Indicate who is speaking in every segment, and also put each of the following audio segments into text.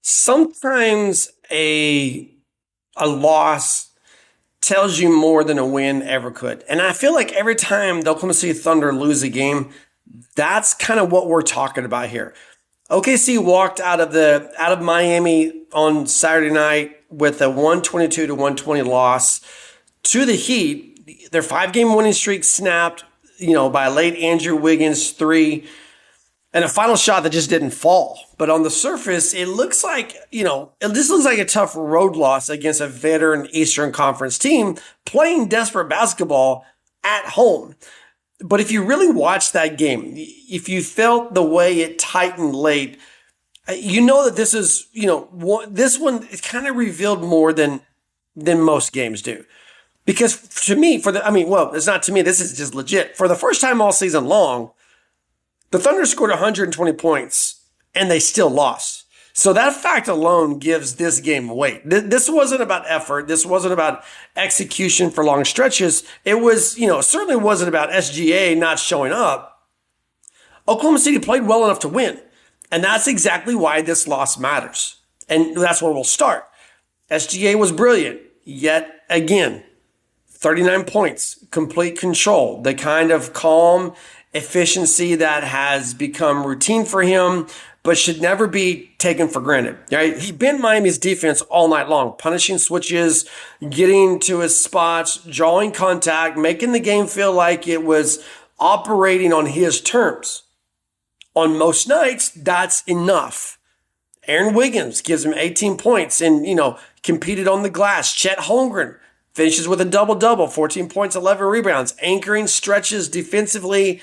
Speaker 1: Sometimes a loss tells you more than a win ever could. And I feel like every time the Oklahoma City Thunder lose a game, that's kind of what we're talking about here. OKC walked out of Miami on Saturday night with a 122 to 120 loss to the Heat. Their 5-game winning streak snapped, by a late Andrew Wiggins three and a final shot that just didn't fall. But on the surface, it looks like, this looks like a tough road loss against a veteran Eastern Conference team playing desperate basketball at home. But if you really watched that game, if you felt the way it tightened late, you know that this is, this one is kind of revealed more than most games do. Because to me, it's not to me, this is just legit. For the first time all season long, the Thunder scored 120 points and they still lost. So that fact alone gives this game weight. This wasn't about effort. This wasn't about execution for long stretches. It was, certainly wasn't about SGA not showing up. Oklahoma City played well enough to win. And that's exactly why this loss matters. And that's where we'll start. SGA was brilliant. Yet again, 39 points, complete control, the kind of calm efficiency that has become routine for him, but should never be taken for granted. Right? He bent Miami's defense all night long, punishing switches, getting to his spots, drawing contact, making the game feel like it was operating on his terms. On most nights, that's enough. Aaron Wiggins gives him 18 points and, competed on the glass. Chet Holmgren finishes with a double-double, 14 points, 11 rebounds, anchoring stretches defensively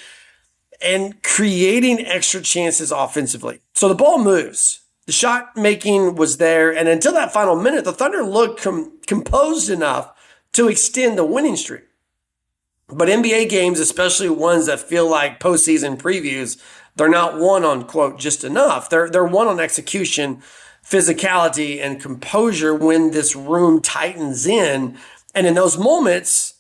Speaker 1: and creating extra chances offensively. So the ball moves. The shot making was there. And until that final minute, the Thunder looked composed enough to extend the winning streak. But NBA games, especially ones that feel like postseason previews, they're not won on, quote, just enough. They're won on execution, physicality, and composure when this room tightens in. And in those moments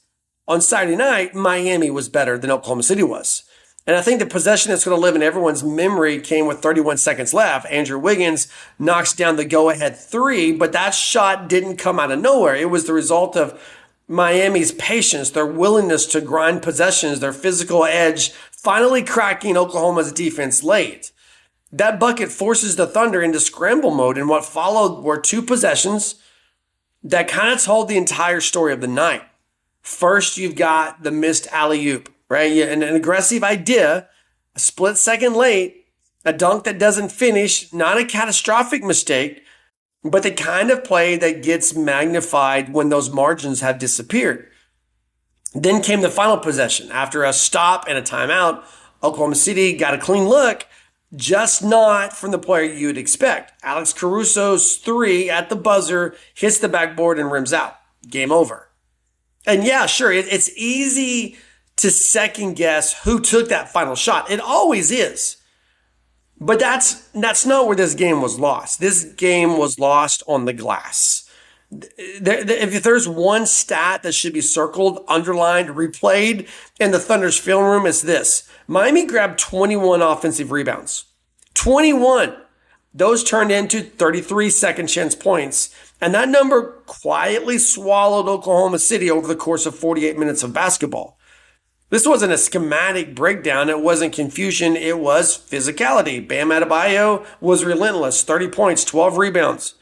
Speaker 1: on Saturday night, Miami was better than Oklahoma City was. And I think the possession that's going to live in everyone's memory came with 31 seconds left. Andrew Wiggins knocks down the go-ahead three, but that shot didn't come out of nowhere. It was the result of Miami's patience, their willingness to grind possessions, their physical edge, finally cracking Oklahoma's defense late. That bucket forces the Thunder into scramble mode, and what followed were two possessions that kind of told the entire story of the night. First, you've got the missed alley-oop, right? An aggressive idea, a split second late, a dunk that doesn't finish, not a catastrophic mistake, but the kind of play that gets magnified when those margins have disappeared. Then came the final possession. After a stop and a timeout, Oklahoma City got a clean look, just not from the player you'd expect. Alex Caruso's three at the buzzer hits the backboard and rims out. Game over. And yeah, sure, it's easy to second guess who took that final shot. It always is. But that's not where this game was lost. This game was lost on the glass. If there's one stat that should be circled, underlined, replayed in the Thunder's film room, it's this. Miami grabbed 21 offensive rebounds. 21. Those turned into 33 second chance points. And that number quietly swallowed Oklahoma City over the course of 48 minutes of basketball. This wasn't a schematic breakdown. It wasn't confusion. It was physicality. Bam Adebayo was relentless. 30 points, 12 rebounds.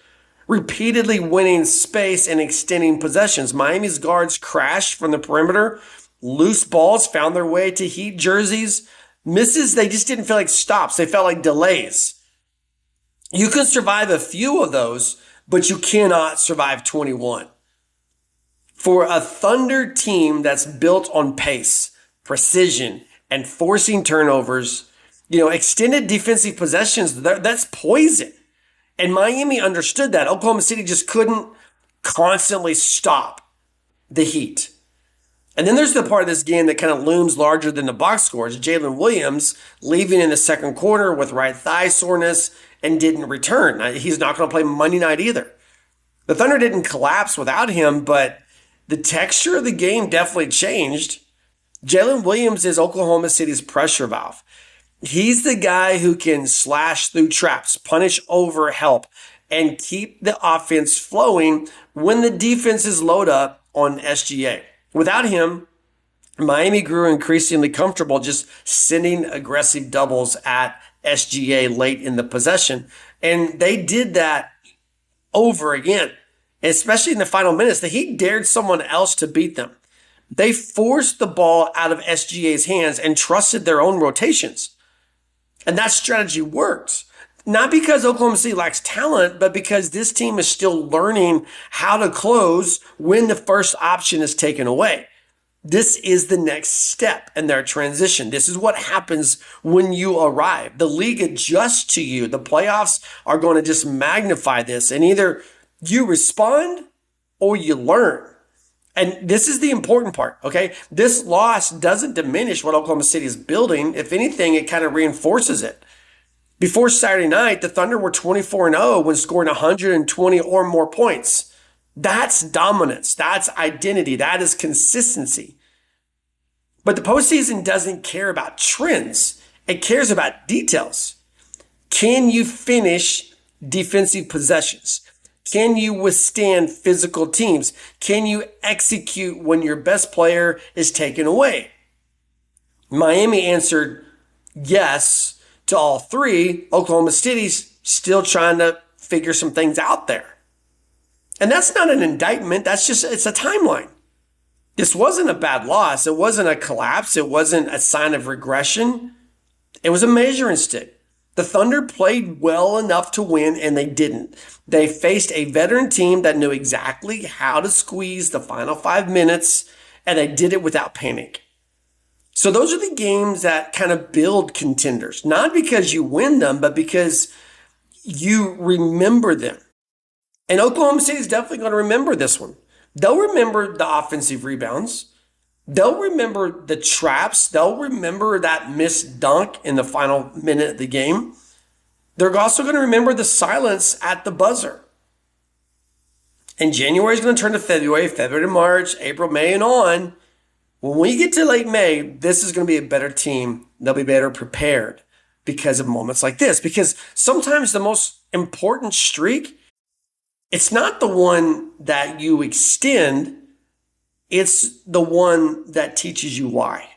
Speaker 1: Repeatedly winning space and extending possessions. Miami's guards crashed from the perimeter. Loose balls found their way to Heat jerseys. Misses, they just didn't feel like stops. They felt like delays. You can survive a few of those, but you cannot survive 21. For a Thunder team that's built on pace, precision, and forcing turnovers, extended defensive possessions, that's poison. And Miami understood that. Oklahoma City just couldn't constantly stop the Heat. And then there's the part of this game that kind of looms larger than the box scores. Jalen Williams leaving in the second quarter with right thigh soreness and didn't return. He's not going to play Monday night either. The Thunder didn't collapse without him, but the texture of the game definitely changed. Jalen Williams is Oklahoma City's pressure valve. He's the guy who can slash through traps, punish over help, and keep the offense flowing when the defenses load up on SGA. Without him, Miami grew increasingly comfortable just sending aggressive doubles at SGA late in the possession. And they did that over again, especially in the final minutes. The Heat dared someone else to beat them. They forced the ball out of SGA's hands and trusted their own rotations. And that strategy worked. Not because Oklahoma City lacks talent, but because this team is still learning how to close when the first option is taken away. This is the next step in their transition. This is what happens when you arrive. The league adjusts to you. The playoffs are going to just magnify this, and either you respond or you learn. And this is the important part, okay? This loss doesn't diminish what Oklahoma City is building. If anything, it kind of reinforces it. Before Saturday night, the Thunder were 24-0 when scoring 120 or more points. That's dominance. That's identity. That is consistency. But the postseason doesn't care about trends. It cares about details. Can you finish defensive possessions? Can you withstand physical teams? Can you execute when your best player is taken away? Miami answered yes to all three. Oklahoma City's still trying to figure some things out there. And that's not an indictment. It's a timeline. This wasn't a bad loss. It wasn't a collapse. It wasn't a sign of regression. It was a measuring stick. The Thunder played well enough to win, and they didn't. They faced a veteran team that knew exactly how to squeeze the final 5 minutes, and they did it without panic. So those are the games that kind of build contenders, not because you win them, but because you remember them. And Oklahoma City is definitely going to remember this one. They'll remember the offensive rebounds. They'll remember the traps. They'll remember that missed dunk in the final minute of the game. They're also going to remember the silence at the buzzer. And January is going to turn to February, February to March, April, May, and on. When we get to late May, this is going to be a better team. They'll be better prepared because of moments like this. Because sometimes the most important streak, it's not the one that you extend. It's the one that teaches you why.